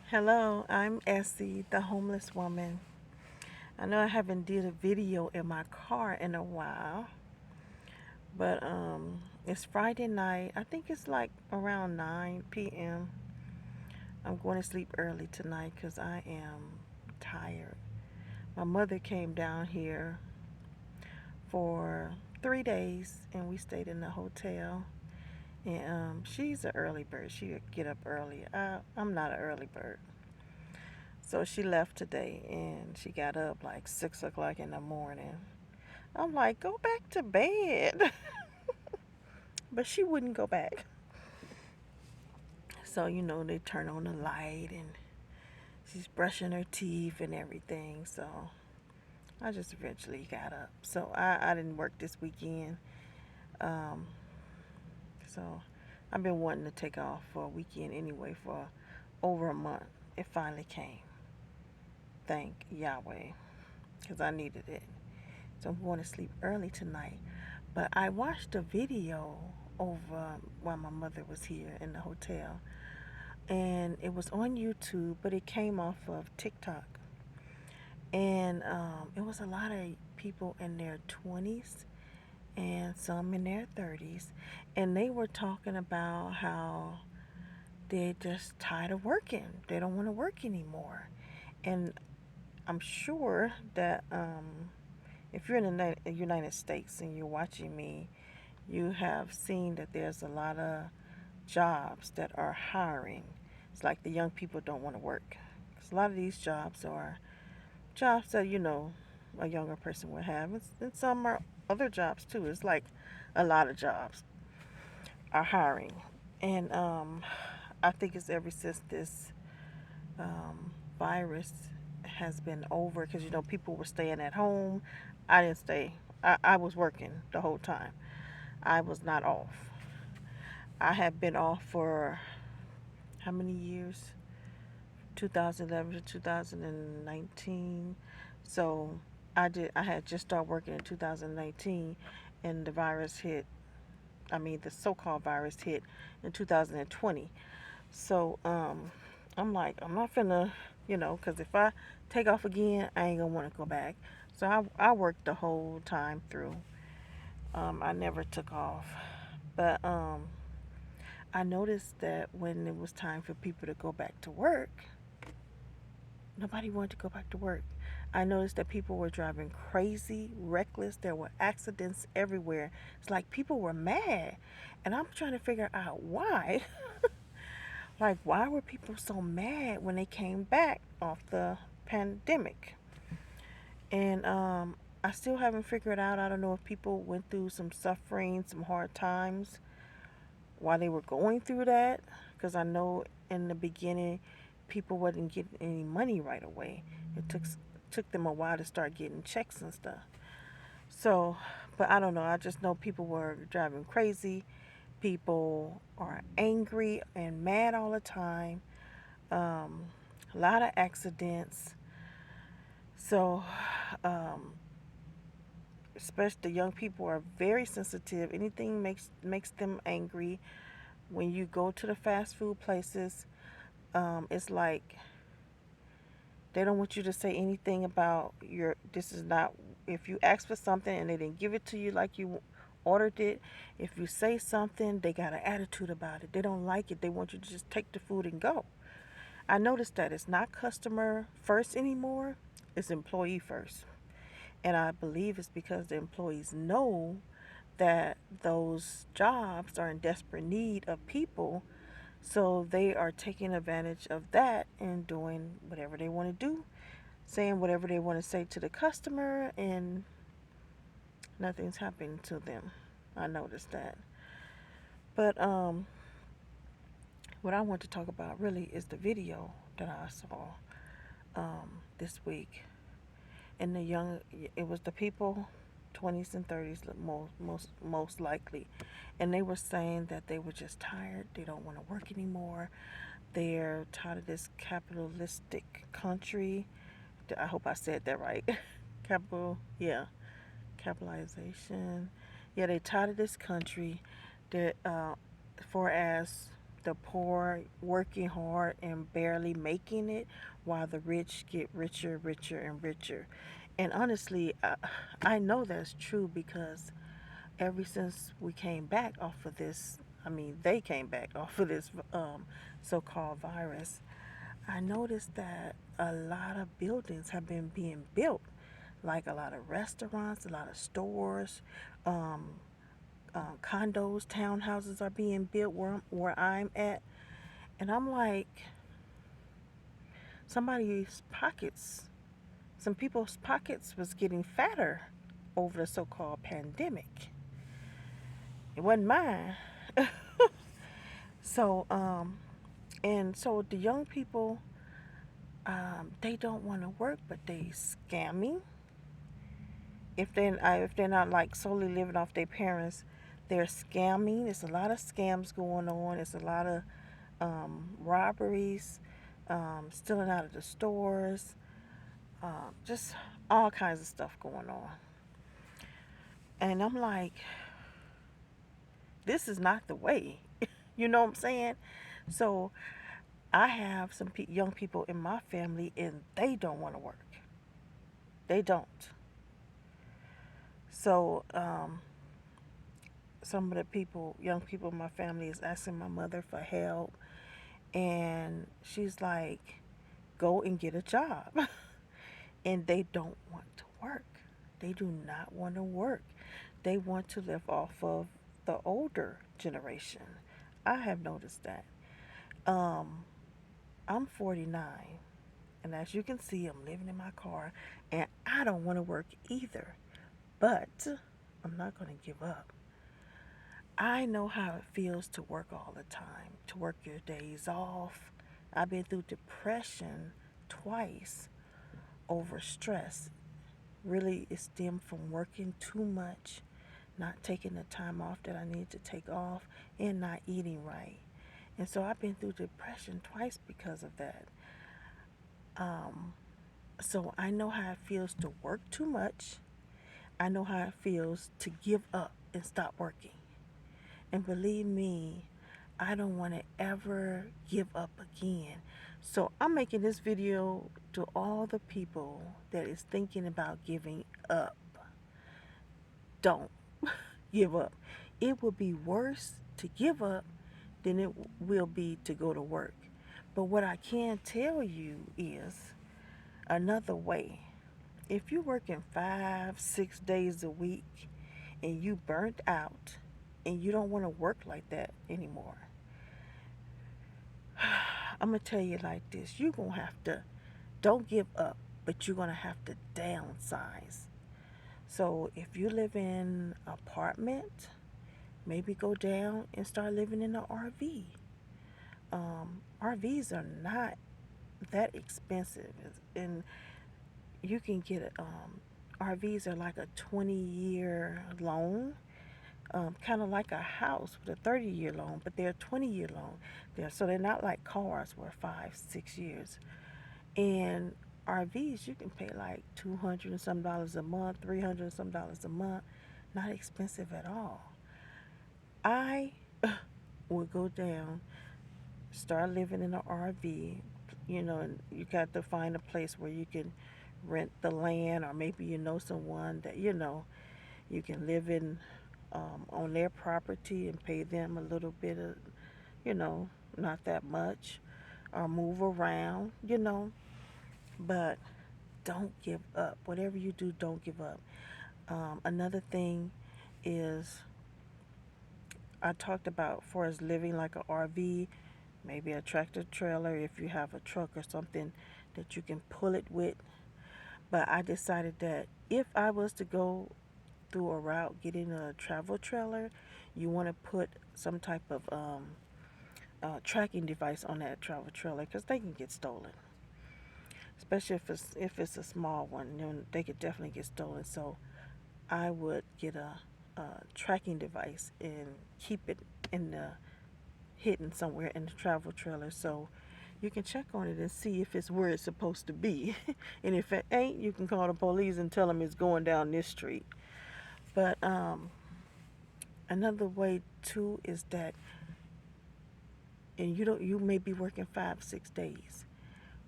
Hello, I'm Essie, the homeless woman. I know I haven't did a video in my car in a while, but it's Friday night. I think it's like around 9 p.m. I'm going to sleep early tonight because I am tired. My mother came down here for 3 days and we stayed in the hotel. And she's an early bird. She would get up early. I'm not an early bird. So she left today and she got up like 6 o'clock in the morning. I'm like, go back to bed. But she wouldn't go back. So, they turn on the light and she's brushing her teeth and everything. So I just eventually got up. So I didn't work this weekend. Um, so I've been wanting to take off for a weekend anyway for over a month. It finally came. Thank Yahweh. Because I needed it. So I'm going to sleep early tonight. But I watched a video over while my mother was here in the hotel. And it was on YouTube, but it came off of TikTok. And it was a lot of people in their 20s and some in their 30s. And they were talking about how they're just tired of working. They don't want to work anymore. And I'm sure that if you're in the United States and you're watching me, you have seen that there's a lot of jobs that are hiring. It's like the young people don't want to work. 'Cause a lot of these jobs are jobs that, a younger person would have. And some are other jobs too. It's like a lot of jobs are hiring. And I think it's ever since this virus has been over because, people were staying at home. I didn't stay. I was working the whole time. I was not off. I have been off for how many years? 2011 to 2019. So I had just started working in 2019 and the virus hit. I mean, the so-called virus hit in 2020. So I'm like, I'm not finna, because if I take off again, I ain't gonna want to go back. So I worked the whole time through. I never took off. But I noticed that when it was time for people to go back to work, nobody wanted to go back to work. I noticed that people were driving crazy, reckless. There were accidents everywhere. It's like people were mad. And I'm trying to figure out why. Like, why were people so mad when they came back off the pandemic? And I still haven't figured out. I don't know if people went through some suffering, some hard times while they were going through that. Because I know in the beginning, people wasn't getting any money right away. It took them a while to start getting checks and stuff. So, but I don't know. I just know people were driving crazy. People are angry and mad all the time. Um, a lot of accidents. So, um, especially the young people are very sensitive. Anything makes them angry. When you go to the fast food places, it's like they don't want you to say anything about your. This is not. If you ask for something and they didn't give it to you like you ordered it, if you say something, they got an attitude about it. They don't like it. They want you to just take the food and go. I noticed that it's not customer first anymore. It's employee first. And I believe it's because the employees know that those jobs are in desperate need of people. So they are taking advantage of that and doing whatever they want to do, saying whatever they want to say to the customer, and nothing's happening to them. I noticed that. But what I want to talk about really is the video that I saw this week. And it was the people 20s and 30s most likely, and they were saying that they were just tired. They don't want to work anymore. They're tired of this capitalistic country. I hope I said that right. Capital, yeah, capitalization. Yeah, they're tired of this country. That for as the poor working hard and barely making it, while the rich get richer, richer, and richer. And honestly, I know that's true because ever since we came back off of this, I mean, they came back off of this so called virus, I noticed that a lot of buildings have been being built, like a lot of restaurants, a lot of stores, um, condos, townhouses are being built where I'm at. And I'm like, somebody's pockets, some people's pockets was getting fatter over the so called pandemic. It wasn't mine. So, and so the young people, they don't want to work, but they scamming. If they're not like solely living off their parents, they're scamming. There's a lot of scams going on. There's a lot of robberies, stealing out of the stores, just all kinds of stuff going on. And I'm like, this is not the way. You know what I'm saying? So I have some young people in my family, and they don't want to work. They don't. So some of the people, young people in my family, is asking my mother for help, and she's like, "Go and get a job," and they don't want to work. They do not want to work. They want to live off of the older generation. I have noticed that. Um, I'm 49, and as you can see, I'm living in my car, and I don't want to work either. But I'm not going to give up. I know how it feels to work all the time, to work your days off. I've been through depression twice over stress. Really, it stemmed from working too much, not taking the time off that I need to take off, and not eating right. And so I've been through depression twice because of that. Um, so I know how it feels to work too much. I know how it feels to give up and stop working. And believe me, I don't want to ever give up again. So I'm making this video to all the people that is thinking about giving up. Don't give up. It will be worse to give up than it will be to go to work. But what I can tell you is another way. If you're working 5, 6 days a week and you burnt out and you don't want to work like that anymore, I'm going to tell you like this. You're going to have to, don't give up, but you're going to have to downsize. So if you live in an apartment, maybe go down and start living in an RV. RVs are not that expensive, and you can get RVs are like a 20-year loan, kind of like a house with a 30-year loan, but they're a 20-year loan. So they're not like cars where 5, 6 years. And RVs, you can pay like $200 and some dollars a month, $300 and some dollars a month. Not expensive at all. I would go down, start living in an RV. And you got to find a place where you can rent the land, or maybe you know someone that you can live in on their property and pay them a little bit of, you know, not that much, or move around. But don't give up. Whatever you do, don't give up. Another thing is, I talked about for as living like an RV, maybe a tractor trailer if you have a truck or something that you can pull it with. But I decided that if I was to go through a route getting a travel trailer, you want to put some type of tracking device on that travel trailer, because they can get stolen. Especially if it's a small one, they could definitely get stolen. So I would get a tracking device and keep it in the hidden somewhere in the travel trailer, so you can check on it and see if it's where it's supposed to be. And if it ain't, you can call the police and tell them it's going down this street. But another way too is that and you may be working 5 6 days.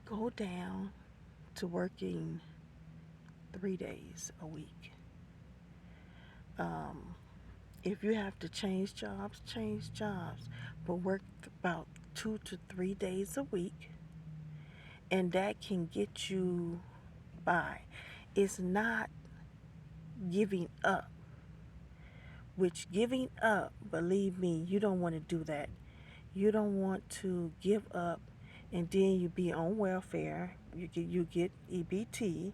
Go down to working 3 days a week. Um, if you have to change jobs, but work about 2 to 3 days a week, and that can get you by. It's not giving up, which giving up, believe me, you don't want to do that. You don't want to give up and then you be on welfare. You get EBT,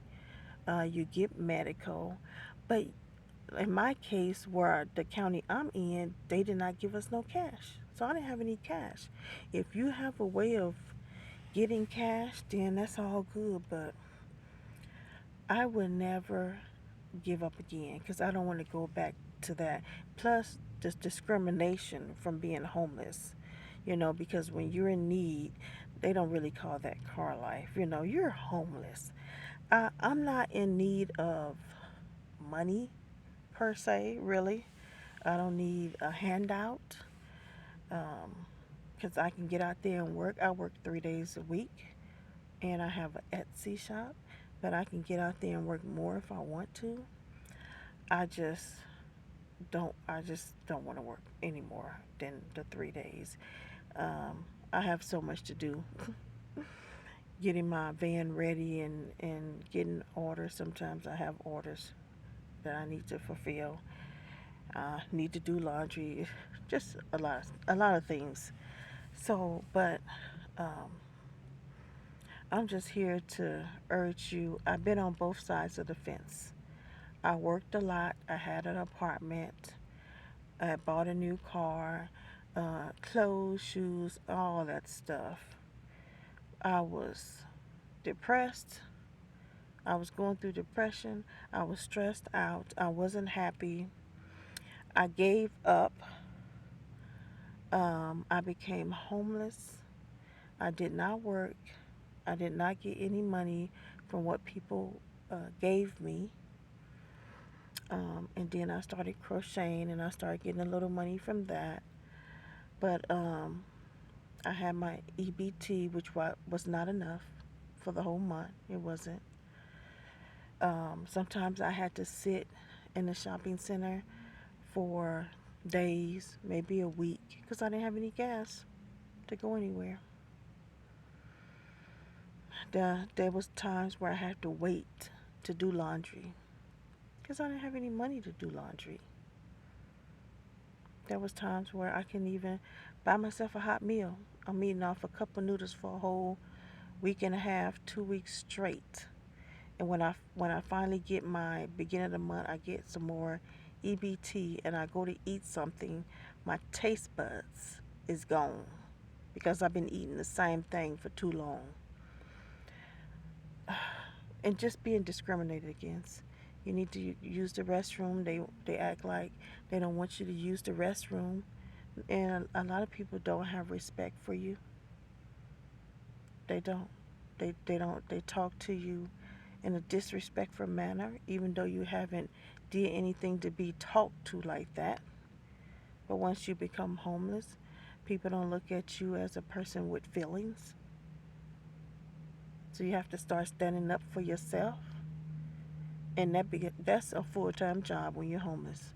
you get medical, but in my case, where the county I'm in, they did not give us no cash, so I didn't have any cash. If you have a way of getting cash, then that's all good. But I would never give up again because I don't want to go back to that. Plus, this discrimination from being homeless, because when you're in need, they don't really call that car life. You're homeless. I'm not in need of money per se, really. I don't need a handout because I can get out there and work. I work 3 days a week and I have an Etsy shop, but I can get out there and work more if I want to. I just I just don't want to work any more than the 3 days. I have so much to do. Getting my van ready and getting orders. Sometimes I have orders that I need to fulfill. Need to do laundry. Just a lot of things. So, but um, I'm just here to urge you. I've been on both sides of the fence. I worked a lot. I had an apartment. I bought a new car, clothes, shoes, all that stuff. I was depressed. I was going through depression. I was stressed out. I wasn't happy. I gave up. I became homeless. I did not work. I did not get any money from what people gave me. And then I started crocheting and I started getting a little money from that. But I had my EBT, which was not enough for the whole month. It wasn't. Sometimes I had to sit in the shopping center for days, maybe a week, because I didn't have any gas to go anywhere. There was times where I had to wait to do laundry because I didn't have any money to do laundry. There was times where I couldn't even buy myself a hot meal. I'm eating off a cup of noodles for a whole week and a half, 2 weeks straight. And when I finally get my beginning of the month, I get some more EBT and I go to eat something, my taste buds is gone because I've been eating the same thing for too long. And just being discriminated against. You need to use the restroom. They act like they don't want you to use the restroom, and a lot of people don't have respect for you. They don't. They don't. They talk to you in a disrespectful manner, even though you haven't did anything to be talked to like that. But once you become homeless, people don't look at you as a person with feelings. So you have to start standing up for yourself, and that's a full-time job when you're homeless.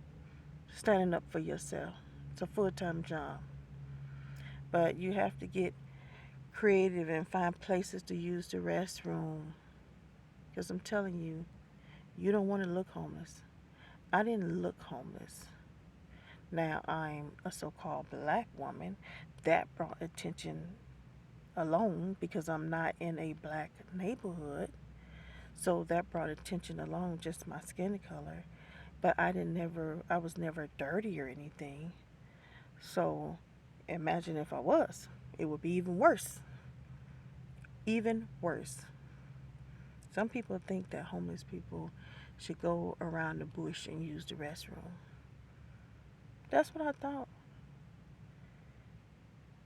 Standing up for yourself. It's a full-time job. But you have to get creative and find places to use the restroom. Because I'm telling you, you don't want to look homeless. I didn't look homeless. Now I'm a so-called black woman. That brought attention alone because I'm not in a black neighborhood. So that brought attention alone, just my skin color. But I was never dirty or anything. So imagine if I was. It would be even worse. Even worse. Some people think that homeless people should go around the bush and use the restroom. That's what I thought.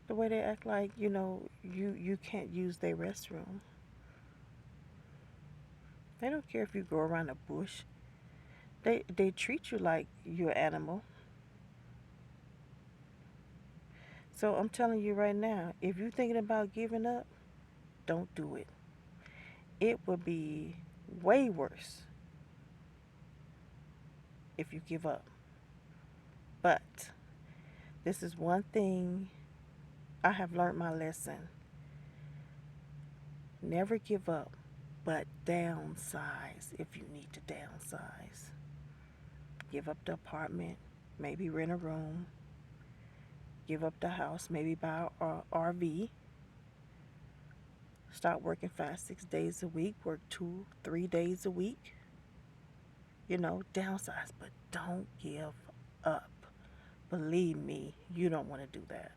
The way they act like, you can't use their restroom. They don't care if you go around the bush. They treat you like you're an animal. So I'm telling you right now, if you're thinking about giving up, don't do it. It would be way worse if you give up. But this is one thing I have learned my lesson. Never give up, but downsize if you need to downsize. Give up the apartment, maybe rent a room. Give up the house, maybe buy an RV. Stop working 5, 6 days a week. Work 2, 3 days a week. Downsize, but don't give up. Believe me, you don't want to do that.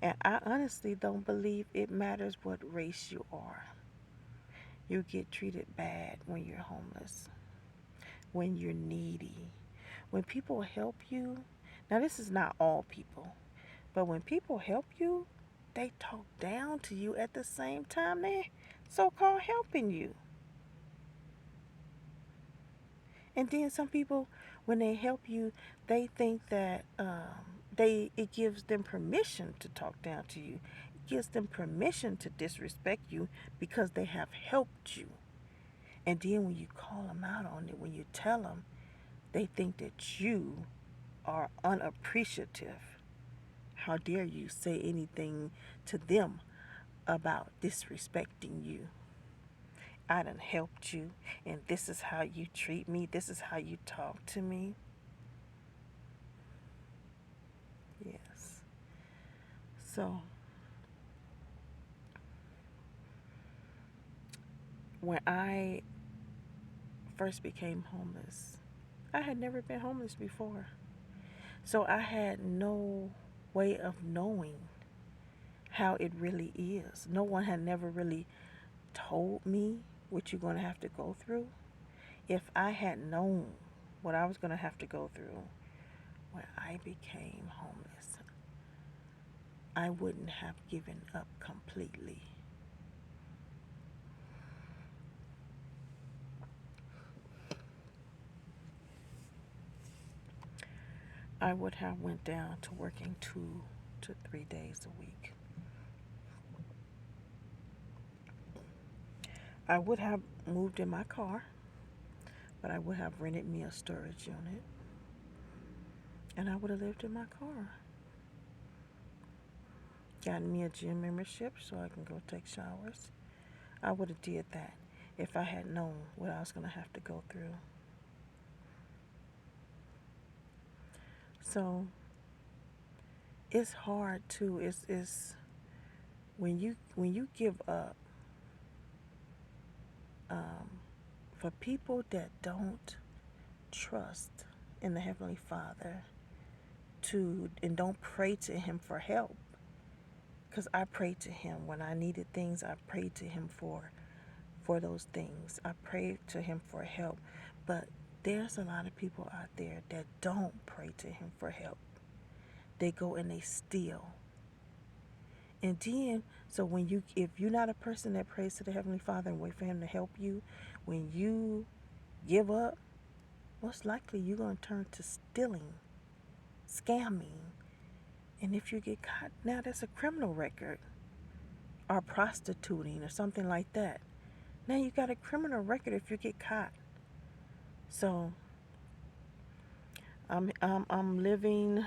And I honestly don't believe it matters what race you are. You get treated bad when you're homeless, when you're needy. When people help you, now this is not all people, but when people help you, they talk down to you at the same time they're so called helping you. And then some people, when they help you, they think that it gives them permission to talk down to you. It gives them permission to disrespect you because they have helped you. And then when you call them out on it, when you tell them, they think that you are unappreciative. How dare you say anything to them about disrespecting you? I done helped you, and this is how you treat me. This is how you talk to me. Yes. So, when I first became homeless, I had never been homeless before. So, I had no way of knowing how it really is. No one had never really told me what you're going to have to go through. If I had known what I was going to have to go through when I became homeless, I wouldn't have given up completely. I would have went down to working 2 to 3 days a week. I would have moved in my car, but I would have rented me a storage unit, and I would have lived in my car. Gotten me a gym membership so I can go take showers. I would have did that if I had known what I was going to have to go through. So it's hard too. It's when you give up, for people that don't trust in the Heavenly Father and don't pray to Him for help. Because I prayed to Him when I needed things. I prayed to Him for those things. I prayed to Him for help. But there's a lot of people out there that don't pray to Him for help. They go and they steal. And then, so if you're not a person that prays to the Heavenly Father and wait for Him to help you, when you give up, most likely you're going to turn to stealing, scamming. And if you get caught, now that's a criminal record. Or prostituting or something like that. Now you got a criminal record if you get caught. So I'm living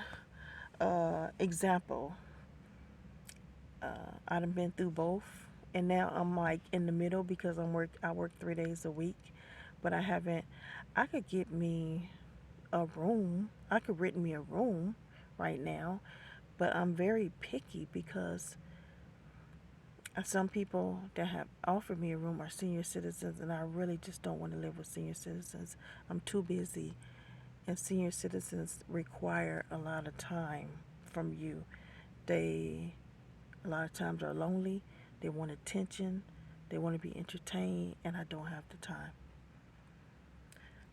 example. I've been through both, and now I'm like in the middle because I work 3 days a week, but I haven't. I could get me a room. I could rent me a room right now, but I'm very picky because some people that have offered me a room are senior citizens, and I really just don't want to live with senior citizens. I'm too busy, and senior citizens require a lot of time from you. They, a lot of times, are lonely. They want attention. They want to be entertained, and I don't have the time.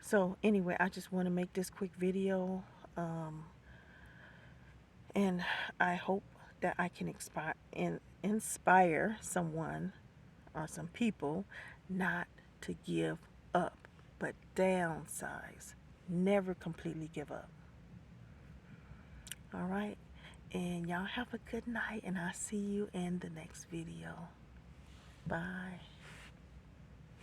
So anyway, I just want to make this quick video, and I hope that I can inspire someone or some people not to give up, but downsize. Never completely give up. All right. And y'all have a good night, and I'll see you in the next video. Bye.